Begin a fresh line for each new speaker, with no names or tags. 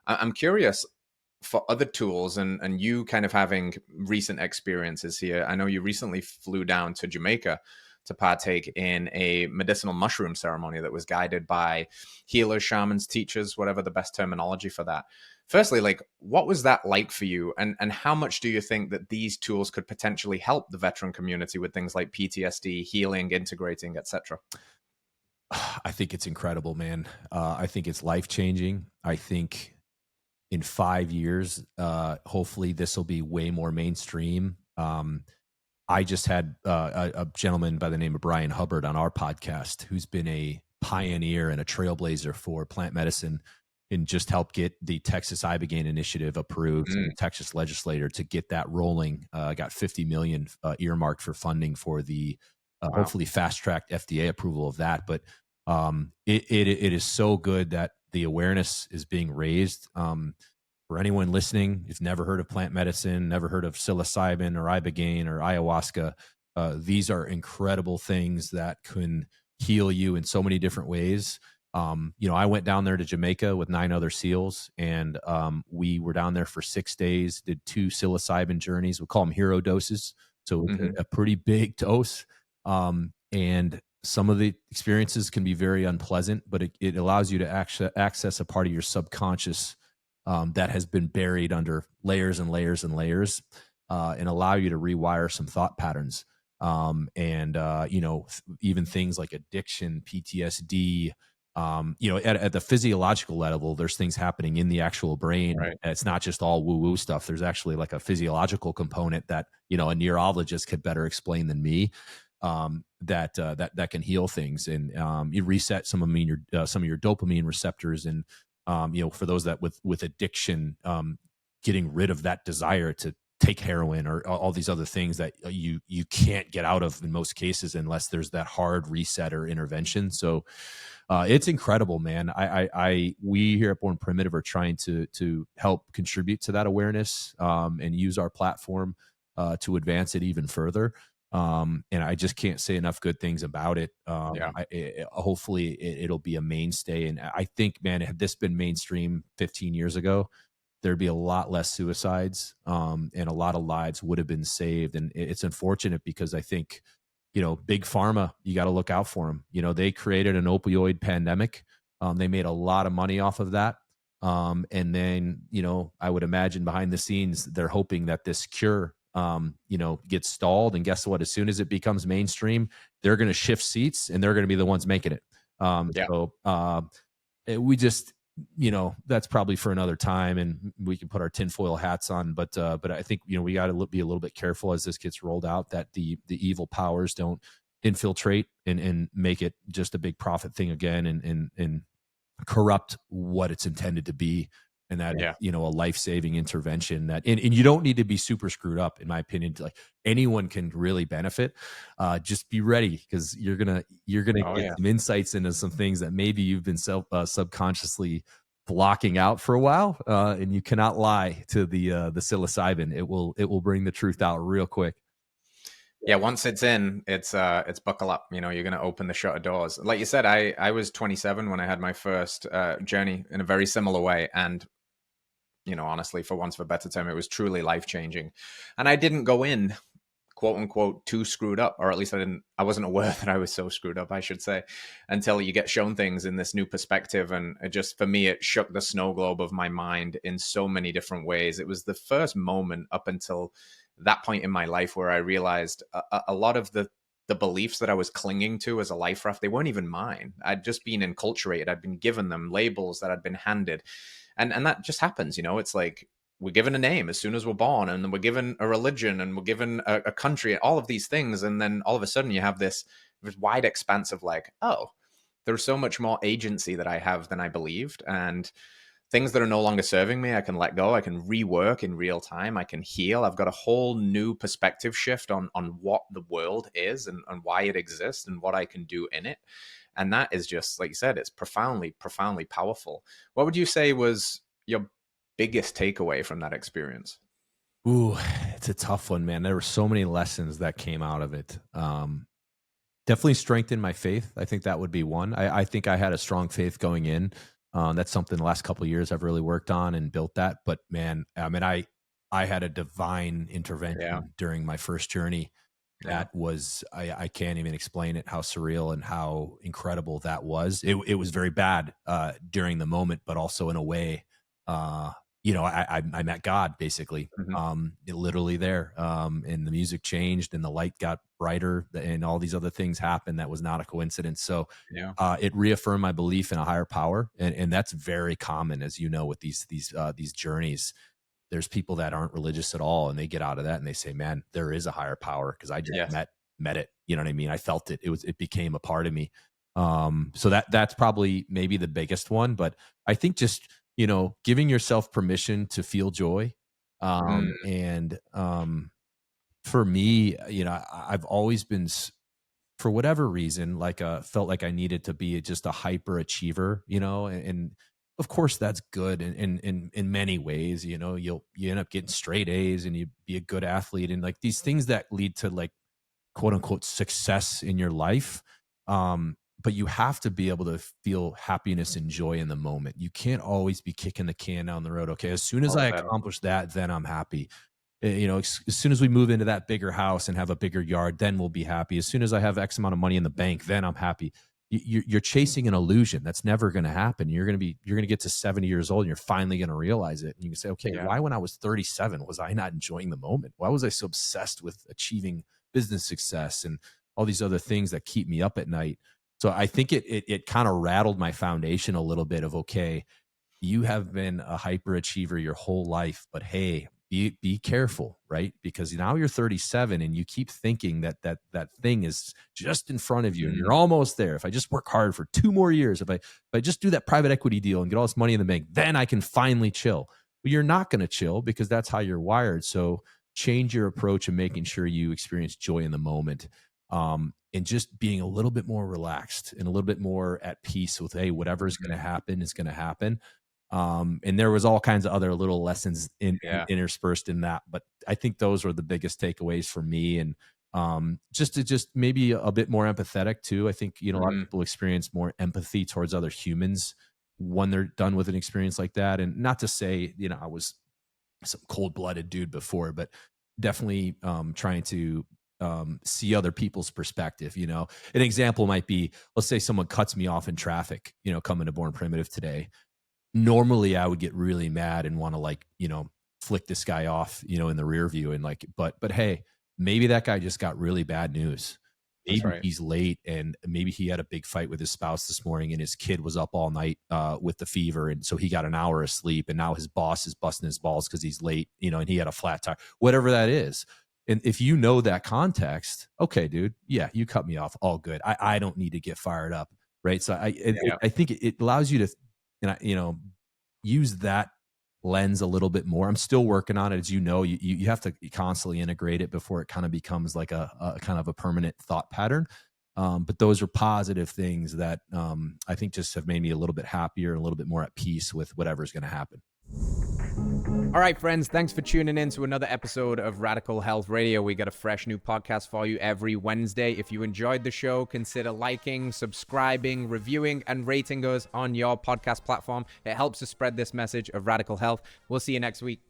I'm curious for other tools, and you kind of having recent experiences here. I know you recently flew down to Jamaica to partake in a medicinal mushroom ceremony that was guided by healers, shamans, teachers, whatever the best terminology for that. Firstly, like, what was that like for you, and how much do you think that these tools could potentially help the veteran community with things like PTSD, healing, integrating, etc.?
I think it's incredible, man. I think it's life changing. I think in 5 years, hopefully this will be way more mainstream. I just had a gentleman by the name of Brian Hubbard on our podcast, who's been a pioneer and a trailblazer for plant medicine, and just helped get the Texas Ibogaine initiative approved in the Texas legislature to get that rolling. Got 50 million earmarked for funding for the
Wow.
hopefully fast tracked FDA approval of that. But it is so good that the awareness is being raised. For anyone listening, who's never heard of plant medicine, never heard of psilocybin or ibogaine or ayahuasca, these are incredible things that can heal you in so many different ways. I went down there to Jamaica with 9 other SEALs, and we were down there for 6 days, did 2 psilocybin journeys. We call them hero doses. So a pretty big dose. And some of the experiences can be very unpleasant, but it allows you to access a part of your subconscious that has been buried under layers and layers and layers, and allow you to rewire some thought patterns. Even things like addiction, PTSD, at the physiological level, there's things happening in the actual brain.
Right.
It's not just all woo-woo stuff. There's actually like a physiological component that, a neurologist could better explain than me. That can heal things, and you reset some of your dopamine receptors, and for those that with addiction, getting rid of that desire to take heroin or all these other things that you can't get out of in most cases unless there's that hard reset or intervention. So it's incredible, man. We here at Born Primitive are trying to help contribute to that awareness, and use our platform to advance it even further. And I just can't say enough good things about it. Hopefully it'll be a mainstay. And I think, man, had this been mainstream 15 years ago, there'd be a lot less suicides, and a lot of lives would have been saved. And it's unfortunate because I think, Big Pharma, you got to look out for them. They created an opioid pandemic. They made a lot of money off of that. And then, I would imagine behind the scenes, they're hoping that this cure gets stalled. And guess what? As soon as it becomes mainstream, they're going to shift seats and they're going to be the ones making it. We just, that's probably for another time, and we can put our tinfoil hats on. But I think, we got to be a little bit careful as this gets rolled out, that the evil powers don't infiltrate and make it just a big profit thing again, and corrupt what it's intended to be. And that, a life-saving intervention that, and you don't need to be super screwed up, in my opinion. Like, anyone can really benefit. Just be ready, because you're gonna get some insights into some things that maybe you've been subconsciously blocking out for a while. And you cannot lie to the psilocybin. It will bring the truth out real quick.
Yeah, once it's in, it's buckle up. You're going to open the shutter doors. Like you said, I was 27 when I had my first journey in a very similar way, and honestly, for once of a better term, it was truly life-changing. And I didn't go in, quote unquote, too screwed up, or at least I wasn't aware that I was so screwed up, I should say, until you get shown things in this new perspective. And for me, it shook the snow globe of my mind in so many different ways. It was the first moment up until that point in my life where I realized a lot of the beliefs that I was clinging to as a life raft, they weren't even mine. I'd just been enculturated. I'd been given them labels that I'd been handed. And that just happens, it's like we're given a name as soon as we're born, and then we're given a religion, and we're given a country, all of these things. And then all of a sudden you have this wide expanse of like, oh, there's so much more agency that I have than I believed. And things that are no longer serving me, I can let go. I can rework in real time. I can heal. I've got a whole new perspective shift on what the world is, and why it exists, and what I can do in it. And that is just, like you said, it's profoundly, profoundly powerful. What would you say was your biggest takeaway from that experience?
Ooh, it's a tough one, man. There were so many lessons that came out of it. Definitely strengthened my faith. I think that would be one. I think I had a strong faith going in. That's something the last couple of years I've really worked on and built that. But man, I mean, I had a divine
Yeah.
intervention during my first journey
Yeah.
that was I can't even explain it, how surreal and how incredible that was. It was very bad during the moment, but also in a way, uh, I met God basically.
Hmm.
Literally there, and the music changed, and the light got brighter, and all these other things happened. That was not a coincidence. So
Yeah.
it reaffirmed my belief in a higher power, and that's very common, as you know, with these journeys. There's people that aren't religious at all, and they get out of that and they say, "Man, there is a higher power," because I just
Yes.
met it. You know what I mean? I felt it. It became a part of me. So that's probably maybe the biggest one. But I think just giving yourself permission to feel joy,
Mm.
and for me, I've always been for whatever reason, like, felt like I needed to be just a hyper achiever, and of course that's good in many ways. You end up getting straight A's and you be a good athlete and like these things that lead to like quote unquote success in your life. But you have to be able to feel happiness and joy in the moment. You can't always be kicking the can down the road. Okay, as soon as
All the
I
better.
accomplish that, then I'm happy. As soon as we move into that bigger house and have a bigger yard, then we'll be happy. As soon as I have X amount of money in the bank, then I'm happy. You're chasing an illusion that's never going to happen. You're going to get to 70 years old and you're finally going to realize it. And you can say, okay,
Yeah.
why when I was 37 was I not enjoying the moment? Why was I so obsessed with achieving business success and all these other things that keep me up at night? So I think it kind of rattled my foundation a little bit of, okay, you have been a hyperachiever your whole life, but hey, be careful, right? Because now you're 37 and you keep thinking that thing is just in front of you and
Mm.
you're almost there. If I just work hard for 2 more years, if I just do that private equity deal and get all this money in the bank, then I can finally chill. But you're not going to chill because that's how you're wired. So change your approach and making sure you experience joy in the moment. And just being a little bit more relaxed and a little bit more at peace with, hey, whatever is going
Mhm.
to happen is going to happen. And there was all kinds of other little lessons
Yeah.
interspersed in that, but I think those were the biggest takeaways for me. And just to just maybe a bit more empathetic too. I think a lot of
Mhm.
people experience more empathy towards other humans when they're done with an experience like that. And not to say I was some cold blooded dude before, but definitely trying to see other people's perspective. An example might be, let's say someone cuts me off in traffic, coming to Born Primitive today. Normally I would get really mad and want to like, flick this guy off, in the rear view and like, but hey, maybe that guy just got really bad news.
That's
Maybe
right.
he's late and maybe he had a big fight with his spouse this morning and his kid was up all night with the fever. And so he got an hour of sleep and now his boss is busting his balls because he's late, and he had a flat tire, whatever that is. And if you know that context, okay, dude, yeah, you cut me off, all good. I don't need to get fired up. Right. So
Yeah.
I think it allows you to, and use that lens a little bit more. I'm still working on it. As you have to constantly integrate it before it kind of becomes like a kind of a permanent thought pattern. But those are positive things that I think just have made me a little bit happier and a little bit more at peace with whatever's going to happen.
All right, friends, thanks for tuning in to another episode of Radical Health Radio. We got a fresh new podcast for you every Wednesday. If you enjoyed the show, consider liking, subscribing, reviewing, and rating us on your podcast platform. It helps to spread this message of radical health. We'll see you next week.